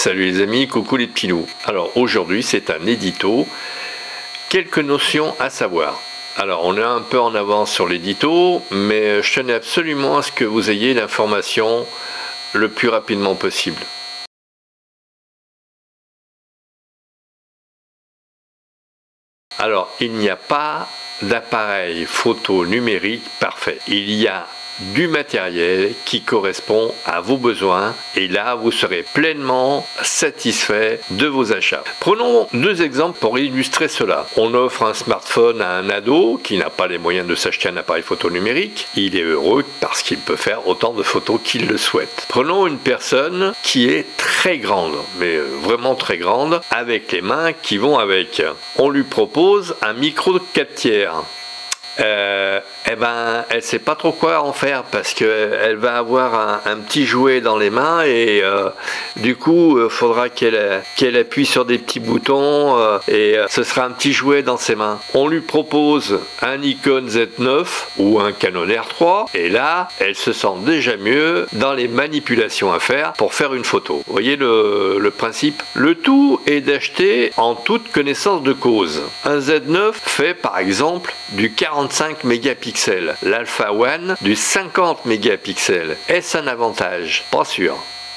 Salut les amis, coucou les petits loups. Alors aujourd'hui c'est un édito, quelques notions à savoir. Alors on est un peu en avance sur l'édito, mais je tenais absolument à ce que vous ayez l'information le plus rapidement possible. Alors il n'y a pas d'appareil photo numérique parfait. Il y a du matériel qui correspond à vos besoins et là vous serez pleinement satisfait de vos achats. Prenons deux exemples pour illustrer cela. On offre un smartphone à un ado qui n'a pas les moyens de s'acheter un appareil photo numérique. Il est heureux parce qu'il peut faire autant de photos qu'il le souhaite. Prenons une personne qui est très grande, mais vraiment très grande, avec les mains qui vont avec. On lui propose un micro de 4 tiers. Elle sait pas trop quoi en faire parce qu'elle va avoir un petit jouet dans les mains et du coup faudra qu'elle appuie sur des petits boutons et ce sera un petit jouet dans ses mains. On lui propose un Nikon Z9 ou un Canon R3 et là elle se sent déjà mieux dans les manipulations à faire pour faire une photo. Vous voyez le principe? Le tout est d'acheter en toute connaissance de cause. Un Z9 fait par exemple du 45 mégapixels, l'Alpha One du 50 mégapixels. Est-ce un avantage? Pas sûr.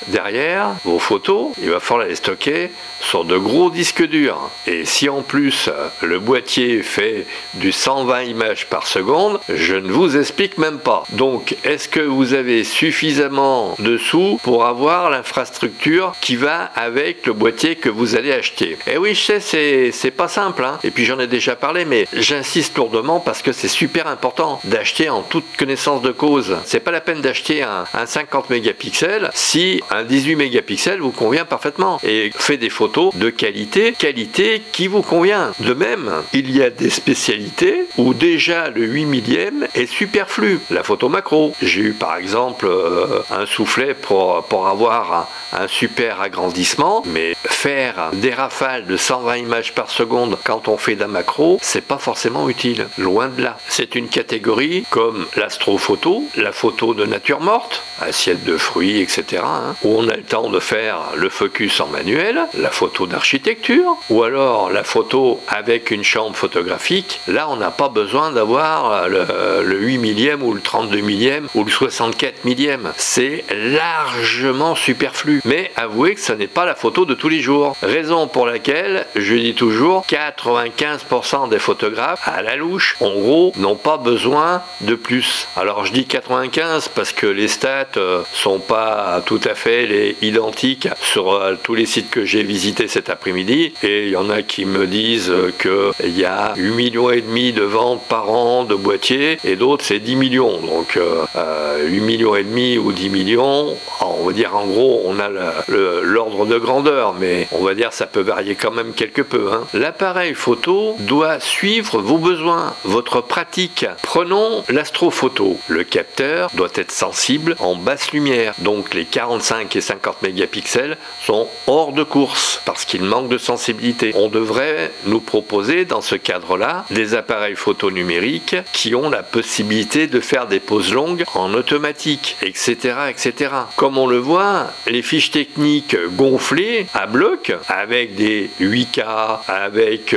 Derrière, vos photos, il va falloir les stocker sur de gros disques durs. Et si en plus le boîtier fait du 120 images par seconde, je ne vous explique même pas. Donc, est-ce que vous avez suffisamment de sous pour avoir l'infrastructure qui va avec le boîtier que vous allez acheter? Et oui, je sais, c'est pas simple, hein. Et puis j'en ai déjà parlé, mais j'insiste lourdement parce que c'est super important d'acheter en toute connaissance de cause. C'est pas la peine d'acheter un 50 mégapixels si un 18 mégapixels vous convient parfaitement et fait des photos de qualité qui vous convient. De même, il y a des spécialités où déjà le 8 millième est superflu. La photo macro. J'ai eu par exemple un soufflet pour avoir un super agrandissement, mais faire des rafales de 120 images par seconde quand on fait d'un macro, c'est pas forcément utile. Loin de là. C'est une catégorie comme l'astrophoto, la photo de nature morte, assiette de fruits, etc., hein, où on a le temps de faire le focus en manuel, la photo d'architecture, ou alors la photo avec une chambre photographique. Là, on n'a pas besoin d'avoir le 8 millième ou le 32 millième ou le 64 millième. C'est largement superflu. Mais avouez que ce n'est pas la photo de tous les jours. Raison pour laquelle, je dis toujours, 95% des photographes, à la louche, en gros, n'ont pas besoin de plus. Alors je dis 95 parce que les stats sont pas tout à fait identiques sur tous les sites que j'ai visités cet après-midi, et il y en a qui me disent qu'il y a 8 millions et demi de ventes par an de boîtiers et d'autres c'est 10 millions. Donc 8 millions et demi ou 10 millions, on va dire en gros on a l'ordre de grandeur, mais on va dire ça peut varier quand même quelque peu, hein. L'appareil photo doit suivre vos besoins, votre pratique. Prenons l'astrophoto. Le capteur doit être sensible en basse lumière, donc les 45 et 50 mégapixels sont hors de course parce qu'il manque de sensibilité. On devrait nous proposer dans ce cadre-là des appareils photo numériques qui ont la possibilité de faire des pauses longues en automatique, etc., etc. Comme on le voit, les fiches techniques gonflées à bloc avec des 8K, avec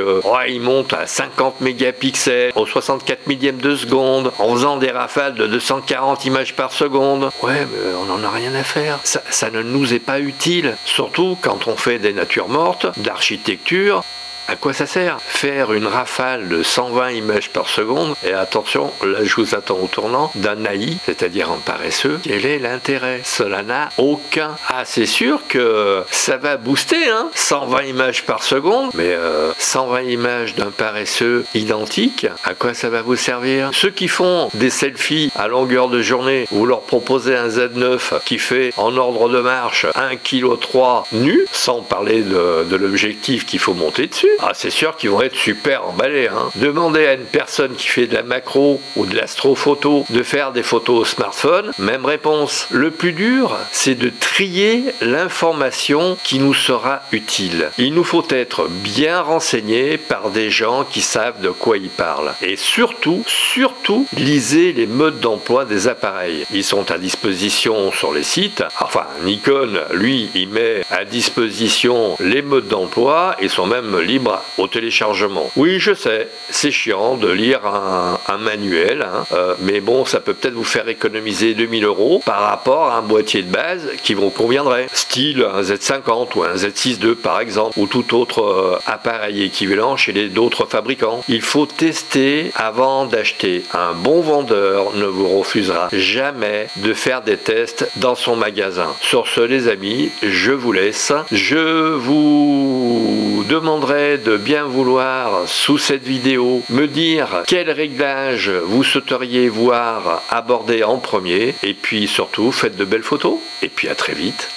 ils montent à 50 mégapixels au 64 millième de seconde en faisant des rafales de 240 images par seconde. Ouais, mais on n'en a rien à faire. Ça ne nous est pas utile, surtout quand on fait des natures mortes, d'architecture. À quoi ça sert? Faire une rafale de 120 images par seconde, et attention, là je vous attends au tournant, d'un naïf, c'est-à-dire un paresseux, quel est l'intérêt? Cela n'a aucun. Ah, c'est sûr que ça va booster, hein, 120 images par seconde, mais 120 images d'un paresseux identique, à quoi ça va vous servir? Ceux qui font des selfies à longueur de journée, vous leur proposez un Z9 qui fait en ordre de marche 1,3 kg nu, sans parler de l'objectif qu'il faut monter dessus. Ah, c'est sûr qu'ils vont être super emballés. Hein. Demandez à une personne qui fait de la macro ou de l'astrophoto de faire des photos au smartphone, même réponse. Le plus dur, c'est de trier l'information qui nous sera utile. Il nous faut être bien renseignés par des gens qui savent de quoi ils parlent. Et surtout, lisez les modes d'emploi des appareils. Ils sont à disposition sur les sites. Enfin, Nikon, lui, il met à disposition les modes d'emploi et sont même libres au téléchargement. Oui, je sais, c'est chiant de lire un manuel, hein, mais bon, ça peut peut-être vous faire économiser 2000 € par rapport à un boîtier de base qui vous conviendrait. Style un Z50 ou un Z6 II par exemple, ou tout autre appareil équivalent chez d'autres fabricants. Il faut tester avant d'acheter. Un bon vendeur ne vous refusera jamais de faire des tests dans son magasin. Sur ce, les amis, je vous laisse. Je vous demanderai de bien vouloir, sous cette vidéo, me dire quel réglage vous souhaiteriez voir abordé en premier. Et puis surtout, faites de belles photos. Et puis à très vite.